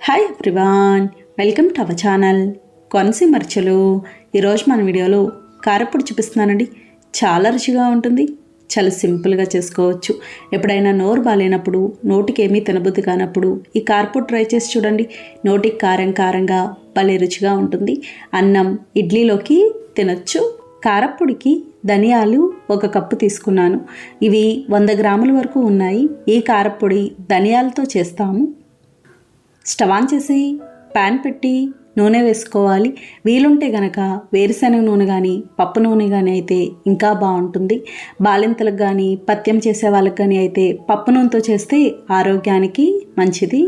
Hi everyone, welcome to our channel Konaseema రుచులు. ఈరోజు మన వీడియోలో కారప్పొడి చూపిస్తున్నానండి. చాలా రుచిగా ఉంటుంది, చాలా సింపుల్గా చేసుకోవచ్చు. ఎప్పుడైనా నోరు బాగాలేనప్పుడు, నోటికి ఏమీ తినబుద్ధి కానప్పుడు ఈ కారప్పొడి ట్రై చేసి చూడండి. నోటికి కారం కారంగా భలే రుచిగా ఉంటుంది. అన్నం, ఇడ్లీలోకి తినచ్చు. కారప్పొడికి ధనియాలు 1 కప్పు తీసుకున్నాను. ఇవి 100 గ్రాముల వరకు ఉన్నాయి. ఈ కారప్పొడి ధనియాలతో చేస్తాము. స్టవ్ ఆన్ చేసి ప్యాన్ పెట్టి నూనె వేసుకోవాలి. వీలుంటే గనక వేరుశనగ నూనె కానీ పప్పు నూనె కానీ అయితే ఇంకా బాగుంటుంది. బాలింతలకు కానీ పథ్యం చేసే వాళ్ళకి కానీ అయితే పప్పు నూనెతో చేస్తే ఆరోగ్యానికి మంచిది.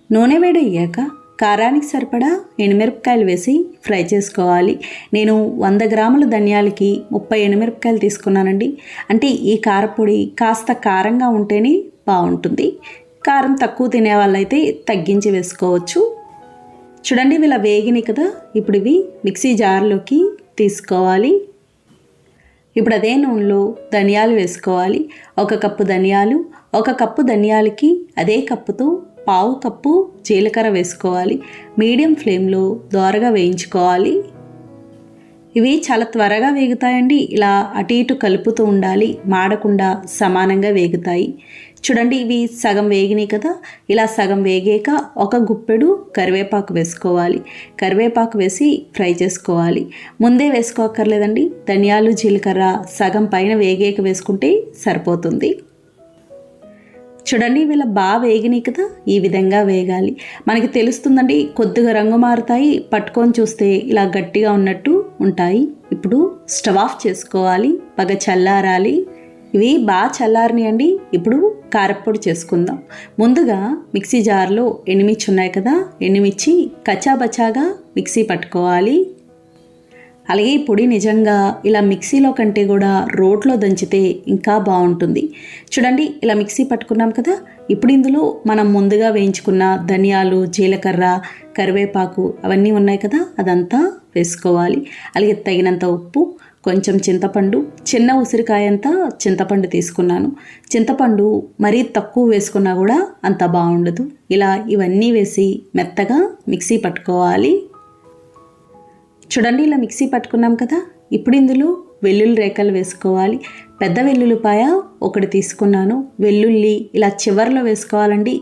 నూనె వేడయ్యాక కారానికి సరిపడా ఎండుమిరపకాయలు వేసి ఫ్రై చేసుకోవాలి. నేను 100 గ్రాముల ధనియాలకి 30 ఎండుమిరపకాయలు తీసుకున్నానండి. అంటే ఈ కారపొడి కాస్త కారంగా ఉంటేనే బాగుంటుంది. కారం తక్కువ తినే వాళ్ళైతే తగ్గించి వేసుకోవచ్చు. చూడండి, ఇలా వేగినాయి కదా. ఇప్పుడు ఇవి మిక్సీ జార్లోకి తీసుకోవాలి. ఇప్పుడు అదే నూనెలో ధనియాలు వేసుకోవాలి. 1 కప్పు ధనియాలు, 1 కప్పు ధనియాలకి అదే కప్పుతో 1/2 కప్పు జీలకర్ర వేసుకోవాలి. మీడియం ఫ్లేమ్లో దోరగా వేయించుకోవాలి. ఇవి చాలా త్వరగా వేగుతాయండి. ఇలా అటు ఇటు కలుపుతూ ఉండాలి, మాడకుండా సమానంగా వేగుతాయి. చూడండి, ఇవి సగం వేగినాయి కదా. ఇలా సగం వేగాక 1 గుప్పెడు కరివేపాకు వేసుకోవాలి. కరివేపాకు వేసి ఫ్రై చేసుకోవాలి. ముందే వేసుకోక్కర్లేదండి. ధనియాలు, జీలకర్ర సగం పైన వేగాక వేసుకుంటే సరిపోతుంది. చూడండి, వీళ్ళ బాగా వేగినాయి కదా. ఈ విధంగా వేగాలి. మనకి తెలుస్తుందండి, కొద్దిగా రంగు మారుతాయి. పట్టుకొని చూస్తే ఇలా గట్టిగా ఉన్నట్టు ఉంటాయి. ఇప్పుడు స్టవ్ ఆఫ్ చేసుకోవాలి. బాగా చల్లారాలి. ఇవి బాగా చల్లారినాయండి. ఇప్పుడు కారప్పొడి చేసుకుందాం. ముందుగా మిక్సీ జార్లో ఎండుమిర్చి ఉన్నాయి కదా, ఎండుమిర్చి కచ్చాబచ్చాగా మిక్సీ పట్టుకోవాలి. అలాగే ఈ పొడి నిజంగా ఇలా మిక్సీలో కంటే కూడా రోట్లో దంచితే ఇంకా బాగుంటుంది. చూడండి, ఇలా మిక్సీ పట్టుకున్నాం కదా. ఇప్పుడు ఇందులో మనం ముందుగా వేయించుకున్న ధనియాలు, జీలకర్ర, కరివేపాకు అవన్నీ ఉన్నాయి కదా, అదంతా వేసుకోవాలి. అలాగే తగినంత ఉప్పు, కొంచెం చింతపండు, చిన్న ఉసిరికాయంతా చింతపండు తీసుకున్నాను. చింతపండు మరీ తక్కువ వేసుకున్నా కూడా అంత బాగుండదు. ఇలా ఇవన్నీ వేసి మెత్తగా మిక్సీ పట్టుకోవాలి. చూడండి, ఇలా మిక్సీ పట్టుకున్నాం కదా. ఇప్పుడు ఇందులో వెల్లుల్లి రేఖలు వేసుకోవాలి. పెద్ద వెల్లుల్లిపాయ 1 తీసుకున్నాను. వెల్లుల్లి ఇలా చివర్లో వేసుకోవాలండి.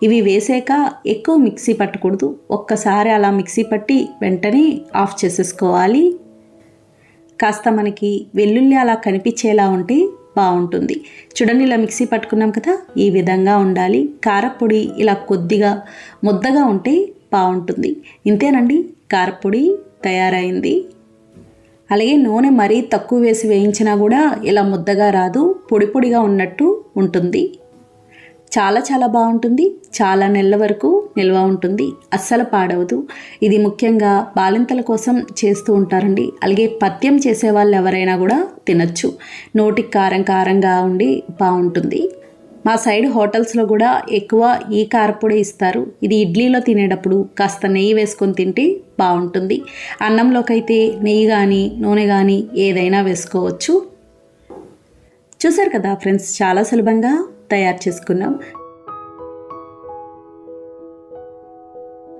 ఇవి వేసాక ఎక్కువ మిక్సీ పట్టకూడదు. ఒక్కసారి అలా మిక్సీ పట్టి వెంటనే ఆఫ్ చేసేసుకోవాలి. కాస్త మనకి వెల్లుల్లి అలా కనిపించేలా ఉంటే బాగుంటుంది. చూడండి, ఇలా మిక్సీ పట్టుకున్నాం కదా. ఈ విధంగా ఉండాలి. కారప్పొడి ఇలా కొద్దిగా ముద్దగా ఉంటే బాగుంటుంది. ఇంతేనండి, కారప్పొడి తయారైంది. అలాగే నూనె మరీ తక్కువ వేసి వేయించినా కూడా ఇలా ముద్దగా రాదు, పొడి పొడిగా ఉన్నట్టు ఉంటుంది. చాలా చాలా బాగుంటుంది. చాలా నెలల వరకు నిల్వ ఉంటుంది, అస్సలు పాడవదు. ఇది ముఖ్యంగా బాలింతల కోసం చేస్తూ ఉంటారండి. అలాగే పథ్యం చేసే వాళ్ళు ఎవరైనా కూడా తినచ్చు. నోటికి కారం కారంగా ఉండి బాగుంటుంది. మా సైడ్ హోటల్స్లో కూడా ఎక్కువ ఈ కారప్పొడి ఇస్తారు. ఇది ఇడ్లీలో తినేటప్పుడు కాస్త నెయ్యి వేసుకొని తింటే బాగుంటుంది. అన్నంలోకి అయితే నెయ్యి కానీ నూనె కానీ ఏదైనా వేసుకోవచ్చు. చూసారు కదా ఫ్రెండ్స్, చాలా సులభంగా తయారు చేసుకున్నాం.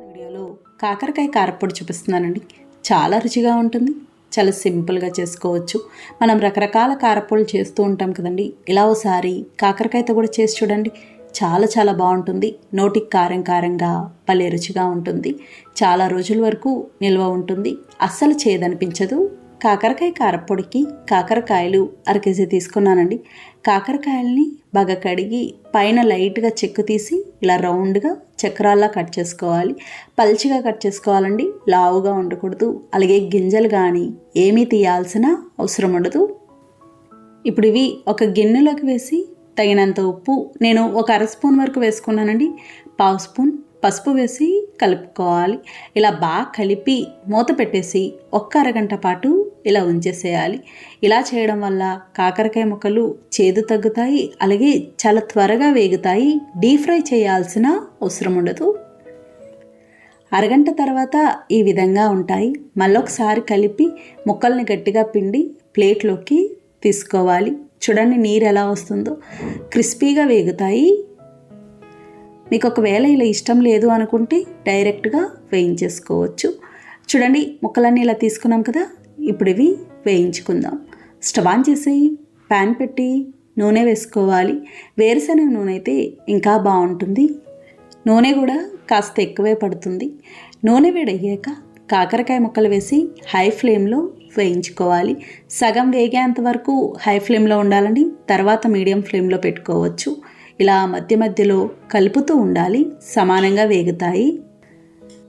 వీడియోలో కాకరకాయ కారప్పొడి చూపిస్తున్నానండి. చాలా రుచిగా ఉంటుంది, చాలా సింపుల్గా చేసుకోవచ్చు. మనం రకరకాల కారప్పొడులు చేస్తూ ఉంటాం కదండి. ఇలా ఒకసారి కాకరకాయతో కూడా చేసి చూడండి. చాలా చాలా బాగుంటుంది. నోటికి కారం కారంగా భలే రుచిగా ఉంటుంది. చాలా రోజుల వరకు నిల్వ ఉంటుంది, అస్సలు చేదనిపించదు. కాకరకాయ కారప్పొడికి కాకరకాయలు 1/2 కేజీ తీసుకున్నానండి. కాకరకాయలని బాగా కడిగి పైన లైట్గా చెక్కు తీసి ఇలా రౌండ్గా చక్రాల్లా కట్ చేసుకోవాలి. పల్చిగా కట్ చేసుకోవాలండి, లావుగా ఉండకూడదు. అలాగే గింజలు కానీ ఏమీ తీయాల్సిన అవసరం ఉండదు. ఇప్పుడు ఇవి ఒక గిన్నెలోకి వేసి తగినంత ఉప్పు, నేను 1/2 స్పూన్ వరకు వేసుకున్నానండి. 1/2 స్పూన్ పసుపు వేసి కలుపుకోవాలి. ఇలా బాగా కలిపి మూత పెట్టేసి 1 అరగంట పాటు ఇలా ఉంచేసేయాలి. ఇలా చేయడం వల్ల కాకరకాయ ముక్కలు చేదు తగ్గుతాయి, అలాగే చాలా త్వరగా వేగుతాయి. డీప్ ఫ్రై చేయాల్సిన అవసరం ఉండదు. అరగంట తర్వాత ఈ విధంగా ఉంటాయి. మళ్ళొకసారి కలిపి ముక్కల్ని గట్టిగా పిండి ప్లేట్లోకి తీసుకోవాలి. చూడండి, నీరు ఎలా వస్తుందో. క్రిస్పీగా వేగుతాయి. మీకు ఒకవేళ ఇలా ఇష్టం లేదు అనుకుంటే డైరెక్ట్గా వేయించేసుకోవచ్చు. చూడండి, ముక్కలన్నీ ఇలా తీసుకున్నాం కదా, ఇప్పుడు ఇవి వేయించుకుందాం. స్టవ్ ఆన్ చేసి ప్యాన్ పెట్టి నూనె వేసుకోవాలి. వేరుశనగ నూనె అయితే ఇంకా బాగుంటుంది. నూనె కూడా కాస్త ఎక్కువే పడుతుంది. నూనె వేడయ్యాక కాకరకాయ ముక్కలు వేసి హై ఫ్లేమ్లో వేయించుకోవాలి. సగం వేగేంత వరకు హై ఫ్లేమ్లో ఉండాలండి, తర్వాత మీడియం ఫ్లేమ్లో పెట్టుకోవచ్చు. ఇలా మధ్య మధ్యలో కలుపుతూ ఉండాలి, సమానంగా వేగుతాయి.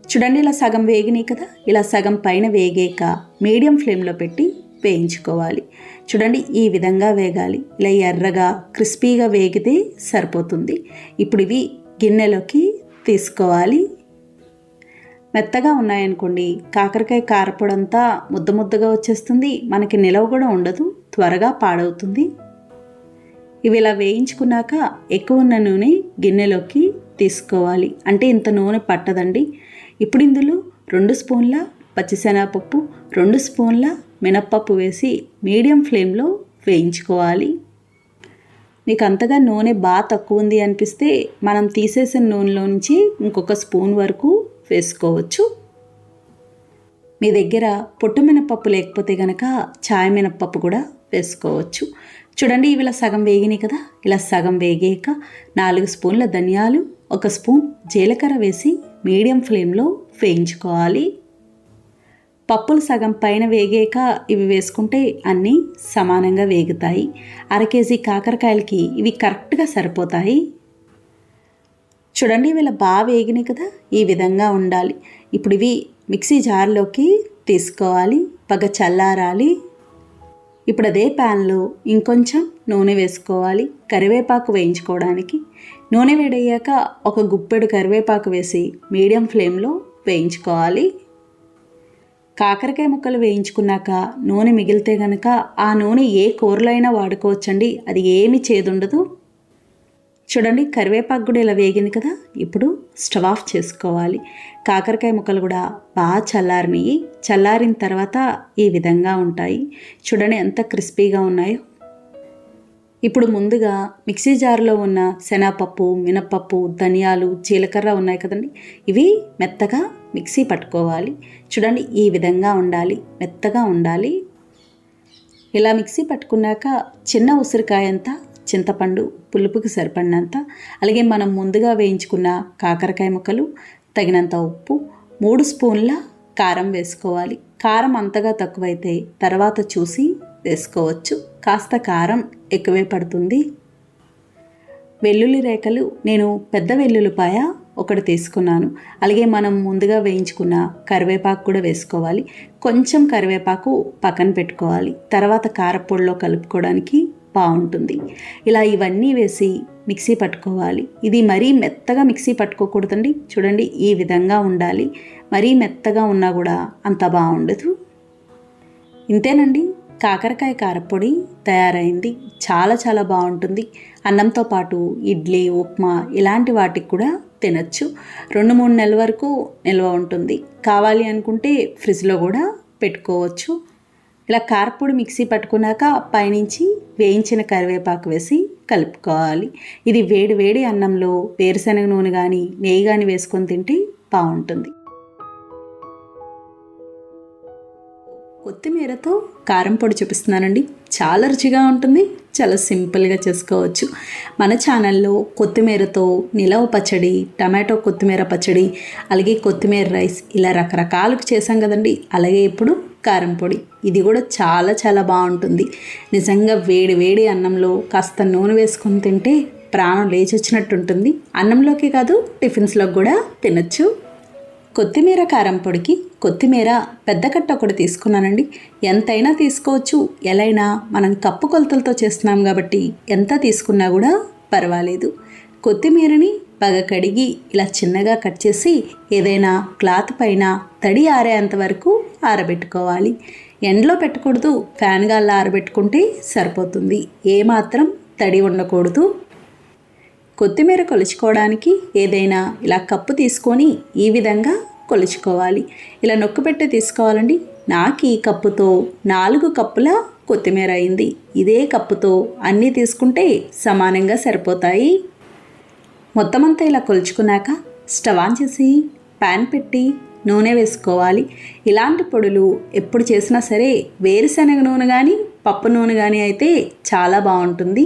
చూడండి, ఇలా సగం వేగినాయి కదా, ఇలా సగం పైన వేగాక మీడియం ఫ్లేమ్లో పెట్టి వేయించుకోవాలి. చూడండి, ఈ విధంగా వేగాలి. ఇలా ఎర్రగా క్రిస్పీగా వేగితే సరిపోతుంది. ఇప్పుడు ఇవి గిన్నెలోకి తీసుకోవాలి. మెత్తగా ఉన్నాయనుకోండి, కాకరకాయ కారపొడంతా ముద్ద ముద్దగా వచ్చేస్తుంది, మనకి నిలవ కూడా ఉండదు, త్వరగా పాడవుతుంది. ఇవి ఇలా వేయించుకున్నాక ఎక్కువ ఉన్న నూనె గిన్నెలోకి తీసుకోవాలి. అంటే ఇంత నూనె పట్టదండి. ఇప్పుడు ఇందులో 2 స్పూన్ల పచ్చిశనగపప్పు, 2 స్పూన్ల మినప్పప్పు వేసి మీడియం ఫ్లేమ్లో వేయించుకోవాలి. మీకు అంతగా నూనె బాగా తక్కువ ఉంది అనిపిస్తే మనం తీసేసిన నూనెలో నుంచి ఇంకొక స్పూన్ వరకు వేసుకోవచ్చు. మీ దగ్గర పొట్టు మినప్పప్పు లేకపోతే కనుక చాయ్ మినప్పప్పు కూడా వేసుకోవచ్చు. చూడండి, ఇవి ఇలా సగం వేగినాయి కదా, ఇలా సగం వేగాక 4 స్పూన్ల ధనియాలు, 1 స్పూన్ జీలకర్ర వేసి మీడియం ఫ్లేమ్లో వేయించుకోవాలి. పప్పులు సగం పైన వేగాక ఇవి వేసుకుంటే అన్నీ సమానంగా వేగుతాయి. 1/2 కేజీ కాకరకాయలకి ఇవి కరెక్ట్గా సరిపోతాయి. చూడండి, ఇవి ఇలా బాగా వేగినాయి కదా, ఈ విధంగా ఉండాలి. ఇప్పుడు ఇవి మిక్సీ జార్లోకి తీసుకోవాలి, బాగా చల్లారాలి. ఇప్పుడు అదే ప్యాన్లో ఇంకొంచెం నూనె వేసుకోవాలి, కరివేపాకు వేయించుకోవడానికి. నూనె వేడయ్యాక 1 గుప్పెడు కరివేపాకు వేసి మీడియం ఫ్లేమ్లో వేయించుకోవాలి. కాకరకాయ ముక్కలు వేయించుకున్నాక నూనె మిగిలితే కనుక ఆ నూనె ఏ కూరలో అయినా వాడుకోవచ్చండి, అది ఏమీ చేదుండదు. చూడండి, కరివేపాకు కూడా ఇలా వేగింది కదా, ఇప్పుడు స్టవ్ ఆఫ్ చేసుకోవాలి. కాకరకాయ ముక్కలు కూడా బాగా చల్లారినాయి. చల్లారిన తర్వాత ఈ విధంగా ఉంటాయి. చూడండి ఎంత క్రిస్పీగా ఉన్నాయో. ఇప్పుడు ముందుగా మిక్సీ జార్లో ఉన్న శనగపప్పు, మినప్పప్పు, ధనియాలు, జీలకర్ర ఉన్నాయి కదండి, ఇవి మెత్తగా మిక్సీ పట్టుకోవాలి. చూడండి, ఈ విధంగా ఉండాలి, మెత్తగా ఉండాలి. ఇలా మిక్సీ పట్టుకున్నాక చిన్న ఉసిరికాయంతా చింతపండు, పులుపుకి సరిపడినంత, అలాగే మనం ముందుగా వేయించుకున్న కాకరకాయ ముక్కలు, తగినంత ఉప్పు, 3 స్పూన్ల కారం వేసుకోవాలి. కారం అంతగా తక్కువైతే తర్వాత చూసి వేసుకోవచ్చు, కాస్త కారం ఎక్కువే పడుతుంది. వెల్లుల్లి రేఖలు నేను పెద్ద వెల్లుల్లిపాయ 1 తీసుకున్నాను. అలాగే మనం ముందుగా వేయించుకున్న కరివేపాకు కూడా వేసుకోవాలి. కొంచెం కరివేపాకు పక్కన పెట్టుకోవాలి, తర్వాత కారపొడిలో కలుపుకోవడానికి బాగుంటుంది. ఇలా ఇవన్నీ వేసి మిక్సీ పట్టుకోవాలి. ఇది మరీ మెత్తగా మిక్సీ పట్టుకోకూడదండి. చూడండి, ఈ విధంగా ఉండాలి. మరీ మెత్తగా ఉన్నా కూడా అంత బాగుండదు. ఇంతేనండి, కాకరకాయ కారపొడి తయారైంది. చాలా చాలా బాగుంటుంది. అన్నంతో పాటు ఇడ్లీ, ఉప్మా ఇలాంటి వాటికి కూడా తినచ్చు. 2-3 నెలల వరకు నిల్వ ఉంటుంది. కావాలి అనుకుంటే ఫ్రిడ్జ్లో కూడా పెట్టుకోవచ్చు. ఇలా కారపొడి మిక్సీ పట్టుకున్నాక పైనుంచి వేయించిన కరివేపాకు వేసి కలుపుకోవాలి. ఇది వేడి వేడి అన్నంలో వేరుశనగ నూనె కానీ నెయ్యి కానీ వేసుకొని తింటే బాగుంటుంది. కొత్తిమీరతో కారం పొడి చూపిస్తున్నానండి. చాలా రుచిగా ఉంటుంది, చాలా సింపుల్గా చేసుకోవచ్చు. మన ఛానల్లో కొత్తిమీరతో నిలవ పచ్చడి, టమాటో కొత్తిమీర పచ్చడి, అలాగే కొత్తిమీర రైస్ ఇలా రకరకాలకు చేసాం కదండి. అలాగే ఇప్పుడు కారం పొడి, ఇది కూడా చాలా చాలా బాగుంటుంది. నిజంగా వేడి వేడి అన్నంలో కాస్త నూనె వేసుకొని తింటే ప్రాణం లేచి వచ్చినట్టు ఉంటుంది. అన్నంలోకి కాదు, టిఫిన్స్లోకి కూడా తినచ్చు. కొత్తిమీర కారం పొడికి కొత్తిమీర పెద్ద కట్ట 1 తీసుకున్నానండి. ఎంతైనా తీసుకోవచ్చు, ఎలా అయినా మనం కప్పు కొలతలతో చేస్తున్నాం కాబట్టి ఎంత తీసుకున్నా కూడా పర్వాలేదు. కొత్తిమీరని బాగా కడిగి ఇలా చిన్నగా కట్ చేసి ఏదైనా క్లాత్ పైన తడి ఆరేంత వరకు ఆరబెట్టుకోవాలి. ఎండలో పెట్టకూడదు, ఫ్యాన్ గాల్లో ఆరబెట్టుకుంటే సరిపోతుంది. ఏమాత్రం తడి ఉండకూడదు. కొత్తిమీర కొలుచుకోవడానికి ఏదైనా ఇలా కప్పు తీసుకొని ఈ విధంగా కొలుచుకోవాలి. ఇలా నొక్కుపెట్టి తీసుకోవాలండి. నాకు ఈ కప్పుతో 4 కప్పుల కొత్తిమీర అయింది. ఇదే కప్పుతో అన్నీ తీసుకుంటే సమానంగా సరిపోతాయి. మొత్తం అంతా ఇలా కొలుచుకున్నాక స్టవ్ ఆన్ చేసి ప్యాన్ పెట్టి నూనె వేసుకోవాలి. ఇలాంటి పొడులు ఎప్పుడు చేసినా సరే వేరుశనగ నూనె కానీ పప్పు నూనె కానీ అయితే చాలా బాగుంటుంది.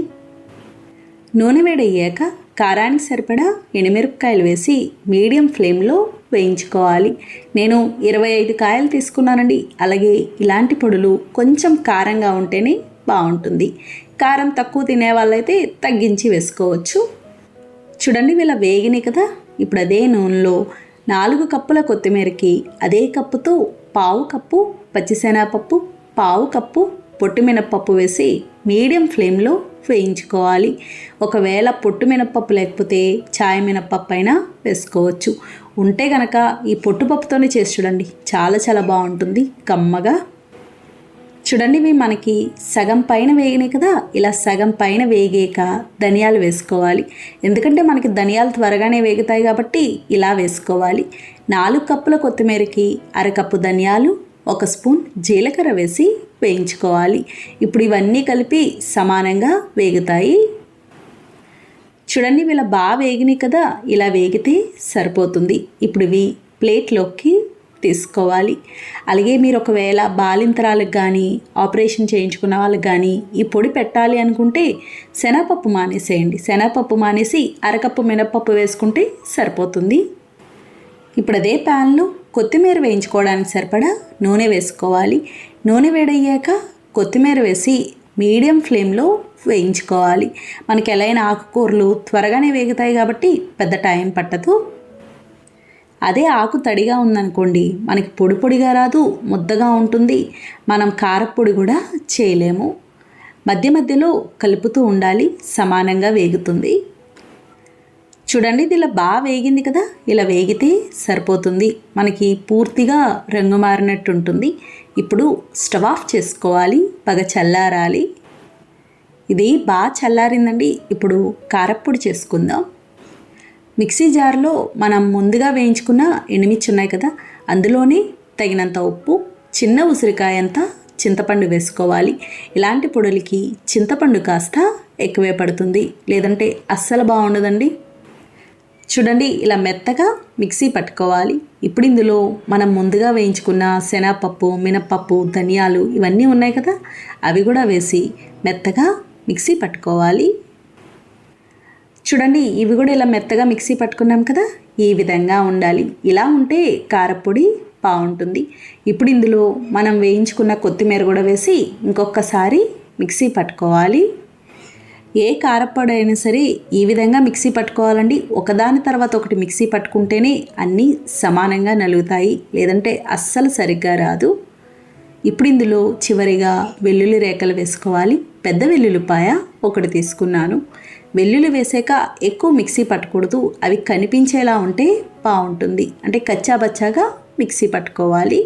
నూనె వేడయ్యాక కారానికి సరిపడా ఎండుమిరపకాయలు వేసి మీడియం ఫ్లేమ్లో వేయించుకోవాలి. నేను 25 కాయలు తీసుకున్నానండి. అలాగే ఇలాంటి పొడులు కొంచెం కారంగా ఉంటేనే బాగుంటుంది. కారం తక్కువ తినే వాళ్ళైతే తగ్గించి వేసుకోవచ్చు. చూడండి ఇలా వేగినాయి కదా. ఇప్పుడు అదే నూనెలో 4 కప్పుల కొత్తిమీరకి అదే కప్పుతో పావు కప్పు పచ్చిశనగపప్పు, పావు కప్పు పొట్టు మినపప్పు వేసి మీడియం ఫ్లేమ్లో వేయించుకోవాలి. ఒకవేళ పొట్టు మినపప్పు లేకపోతే చాయ్ మినపప్పు అయినా వేసుకోవచ్చు. ఉంటే కనుక ఈ పొట్టుపప్పుతోనే చేసి చూడండి, చాలా చాలా బాగుంటుంది కమ్మగా. చూడండి ఇవి మనకి సగం పైన వేగినాయి కదా. ఇలా సగం పైన వేగాక ధనియాలు వేసుకోవాలి. ఎందుకంటే మనకి ధనియాలు త్వరగానే వేగుతాయి కాబట్టి ఇలా వేసుకోవాలి. 4 కప్పుల కొత్తిమీరకి అరకప్పు ధనియాలు, 1 స్పూన్ జీలకర్ర వేసి వేయించుకోవాలి. ఇప్పుడు ఇవన్నీ కలిపి సమానంగా వేగుతాయి. చూడండి ఇలా బాగా వేగినాయి కదా. ఇలా వేగితే సరిపోతుంది. ఇప్పుడు ఇవి ప్లేట్లోకి తీసుకోవాలి. అలాగే మీరు ఒకవేళ బాలింతరాలకు కానీ ఆపరేషన్ చేయించుకున్న వాళ్ళకి కానీ ఈ పొడి పెట్టాలి అనుకుంటే శనగపప్పు మానేసేయండి. శనగపప్పు మానేసి అరకప్పు మినపప్పు వేసుకుంటే సరిపోతుంది. ఇప్పుడు అదే ప్యాన్లో కొత్తిమీర వేయించుకోవడానికి సరిపడా నూనె వేసుకోవాలి. నూనె వేడయ్యాక కొత్తిమీర వేసి మీడియం ఫ్లేమ్లో వేయించుకోవాలి. మనకి ఎలా అయినా ఆకుకూరలు త్వరగానే వేగుతాయి కాబట్టి పెద్ద టైం పట్టదు. అదే ఆకు తడిగా ఉందనుకోండి, మనకి పొడి పొడిగా రాదు, ముద్దగా ఉంటుంది. మనం కారపొడి కూడా చేయలేము. మధ్య మధ్యలో కలుపుతూ ఉండాలి, సమానంగా వేగుతుంది. చూడండి ఇది ఇలా బాగా వేగింది కదా. ఇలా వేగితే సరిపోతుంది. మనకి పూర్తిగా రంగు మారినట్టు ఉంటుంది. ఇప్పుడు స్టవ్ ఆఫ్ చేసుకోవాలి, బాగా చల్లారాలి. ఇది బాగా చల్లారిందండి. ఇప్పుడు కారప్పొడి చేసుకుందాం. మిక్సీ జార్లో మనం ముందుగా వేయించుకున్న ఎండుమిర్చి ఉన్నాయి కదా, అందులోనే తగినంత ఉప్పు, చిన్న ఉసిరికాయ అంతా చింతపండు వేసుకోవాలి. ఇలాంటి పొడులకి చింతపండు కాస్త ఎక్కువే పడుతుంది, లేదంటే అస్సలు బాగుండదండి. చూడండి ఇలా మెత్తగా మిక్సీ పట్టుకోవాలి. ఇప్పుడు ఇందులో మనం ముందుగా వేయించుకున్న శనగపప్పు, మినపప్పు, ధనియాలు ఇవన్నీ ఉన్నాయి కదా, అవి కూడా వేసి మెత్తగా మిక్సీ పట్టుకోవాలి. చూడండి ఇవి కూడా ఇలా మెత్తగా మిక్సీ పట్టుకున్నాం కదా, ఈ విధంగా ఉండాలి. ఇలా ఉంటే కారపొడి బాగుంటుంది. ఇప్పుడు ఇందులో మనం వేయించుకున్న కొత్తిమీర కూడా వేసి ఇంకొకసారి మిక్సీ పట్టుకోవాలి. ఏ కారపొడి అయినా సరే ఈ విధంగా మిక్సీ పట్టుకోవాలండి. ఒకదాని తర్వాత ఒకటి మిక్సీ పట్టుకుంటేనే అన్నీ సమానంగా నలుగుతాయి, లేదంటే అస్సలు సరిగ్గా రాదు. ఇప్పుడు ఇందులో చివరిగా వెల్లుల్లి రేఖలు వేసుకోవాలి. పెద్ద వెల్లుల్లిపాయ 1 తీసుకున్నాను. వెల్లుల్లి వేసాక ఎక్కువ మిక్సీ పట్టకూడదు, అవి కనిపించేలా ఉంటే బాగుంటుంది. అంటే కచ్చాబచ్చాగా మిక్సీ పట్టుకోవాలి.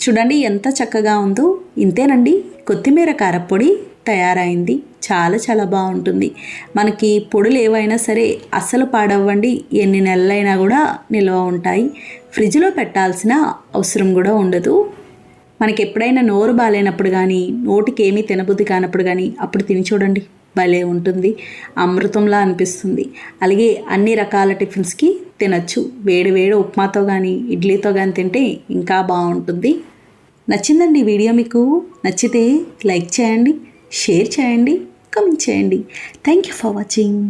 చూడండి ఎంత చక్కగా ఉందో. ఇంతేనండి, కొత్తిమీర కారపొడి తయారైంది. చాలా చాలా బాగుంటుంది. మనకి పొడులు ఏవైనా సరే అస్సలు పాడవ్వండి, ఎన్ని నెలలైనా కూడా నిల్వ ఉంటాయి. ఫ్రిడ్జ్లో పెట్టాల్సిన అవసరం కూడా ఉండదు. మనకి ఎప్పుడైనా నోరు బాగాలేనప్పుడు కానీ, నోటికి ఏమీ తినబుద్ధి కానప్పుడు కానీ అప్పుడు తిని చూడండి, భలే ఉంటుంది, అమృతంలా అనిపిస్తుంది. అలాగే అన్ని రకాల టిఫిన్స్కి తినచ్చు. వేడి వేడి ఉప్మాతో కానీ ఇడ్లీతో కానీ తింటే ఇంకా బాగుంటుంది. నచ్చిందండి వీడియో? మీకు నచ్చితే లైక్ చేయండి, షేర్ చేయండి, కామెంట్ చేయండి. Thank you for watching.